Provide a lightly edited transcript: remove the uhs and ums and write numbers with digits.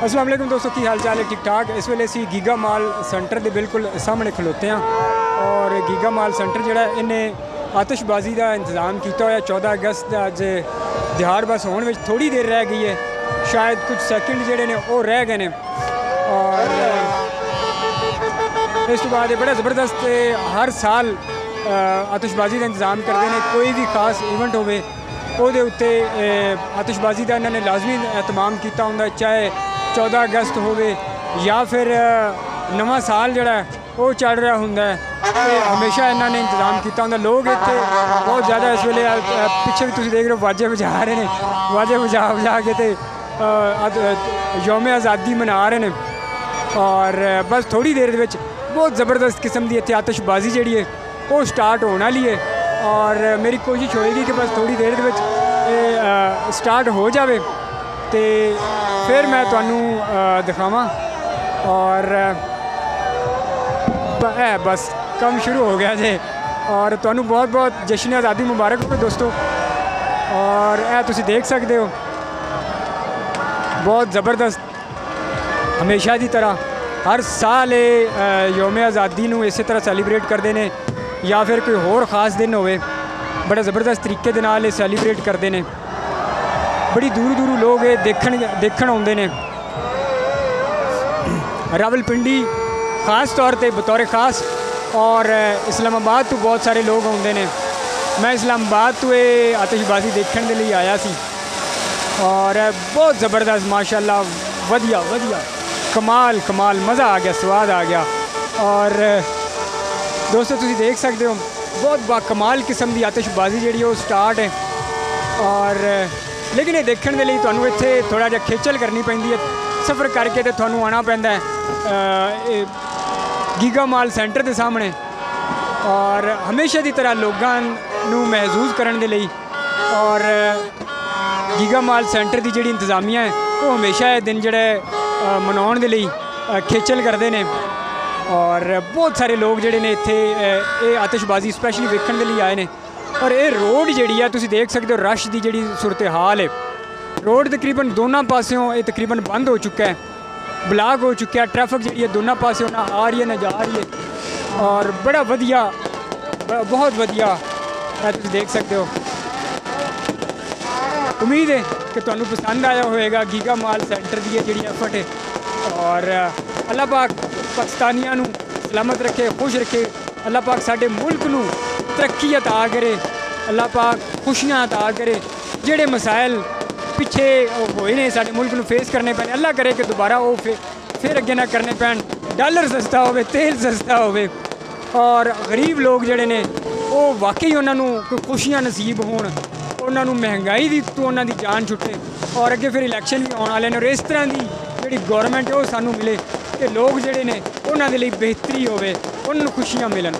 अस्सलाम वालेकुम दोस्तों, की हाल चाल है? ठीक ठाक। इस वेले असी गीगा माल सेंटर के बिल्कुल सामने खलोते हैं और गीगा माल सेंटर जोड़ा इन्हें आतिशबाजी का इंतज़ाम किया हुआ। 14 अगस्त का अज दिहाड़ बस होने में थोड़ी देर रह गई है, शायद कुछ सैकेंड जोड़े ने वो रह गए हैं। और इस तो बाद बड़ा ज़बरदस्त हर साल आतिशबाजी का इंतज़ाम करते हैं। कोई भी खास इवेंट हो उत्ते आतिशबाजी का इन्होंने लाजमी एहतमाम किया होंगे, चाहे 14 अगस्त हो या फिर नवा साल जोड़ा वो चढ़ रहा होंगे। हमेशा इन्होंने इंतज़ाम किया होंगे। लोग इतने बहुत ज़्यादा इस वेले पिछे भी तुम देख रहे हो वाजे बजा रहे हैं, वाजे बजा बजा के तो यौम आज़ादी मना रहे हैं। और बस थोड़ी देर में बहुत ज़बरदस्त किस्म की इतने आतिशबाजी जी है वो स्टार्ट होने वाली है। और मेरी कोशिश होएगी कि बस थोड़ी देर में स्टार्ट हो जाए तो फिर मैं तुहानू दिखावां। और बस काम शुरू हो गया जे। और तुहानू बहुत बहुत जश्न आज़ादी मुबारक हो दोस्तों। और तुसी देख सकते हो बहुत ज़बरदस्त हमेशा की तरह हर साल यौम आज़ादी नू इस तरह सैलीब्रेट करते हैं, या फिर कोई होर ख़ास दिन होवे बड़े ज़बरदस्त तरीके दे नाल सैलीब्रेट करते हैं। बड़ी दूर दूर लोग देखण आउंदे ने। रावलपिंडी ख़ास तौर पर बतौर ख़ास और इस्लामाबाद तो बहुत सारे लोग आउंदे ने। मैं इस्लामाबाद तो ये आतिशबाजी देखने के लिए आया सी और बहुत ज़बरदस्त माशाल्लाह वधिया वधिया कमाल कमाल मज़ा आ गया, स्वाद आ गया। और दोस्तों तुम देख सकते हो बहुत बाकमाल किस्म की आतिशबाजी जी वो स्टार्ट है। और लेकिन ये देखने के लिए तुहानू इत्थे थोड़ा जिहा खेचल करनी पैंदी है, सफ़र करके तो तुहानू आना पैंदा है गीगा माल सेंटर के सामने। और हमेशा की तरह लोगों नू महसूस करने के लिए और गीगा माल सेंटर की जी इंतज़ामिया है वो हमेशा ये दिन जोड़े मनाने के लिए खेचल करते हैं। और बहुत सारे लोग जोड़े ने इत्थे आतिशबाजी स्पैशली वेखण के लिए आए हैं। और ये रोड जी है तुम देख सकते हो, रश की जी सूरत हाल है। रोड तकरीबन दोनों पासों ये तकरीबन बंद हो चुका है, ब्लॉक हो चुका है। ट्रैफिक जी दोनों पासों ना आ रही है ना जा रही है। और बड़ा वधिया बहुत वधिया तुम देख सकते हो। उम्मीद है कि तुहानू पसंद आया होएगा गीगा माल सेंटर की जी एफर्ट है। और अल्लाह पाक पाकिस्तानियों नू सलामत रखे, खुश रखे। अल्लाह पाक साडे मुल्क नू तरक्की अता करे, अल्लाह पाक खुशियाँ अता करे। जेड़े मसाइल पिछे होए ने साडे मुल्क नू फेस करने पैने, अल्लाह करे कि दोबारा वो फिर अगे ना करने पैन। डॉलर सस्ता होवे, तेल सस्ता होवे और गरीब लोग जेड़े ने वो वाकई उन्होंने कोई खुशियाँ नसीब होण, उन्होंने महंगाई की तो उन्होंने जान छुटे। और अगे फिर इलैक्शन भी आने वाले हैं और इस तरह की जी गौरमेंट है वो सानू मिले कि लोग जोड़े ने उन्होंने लिए बेहतरी होवे, उन्होंने खुशियाँ मिलन।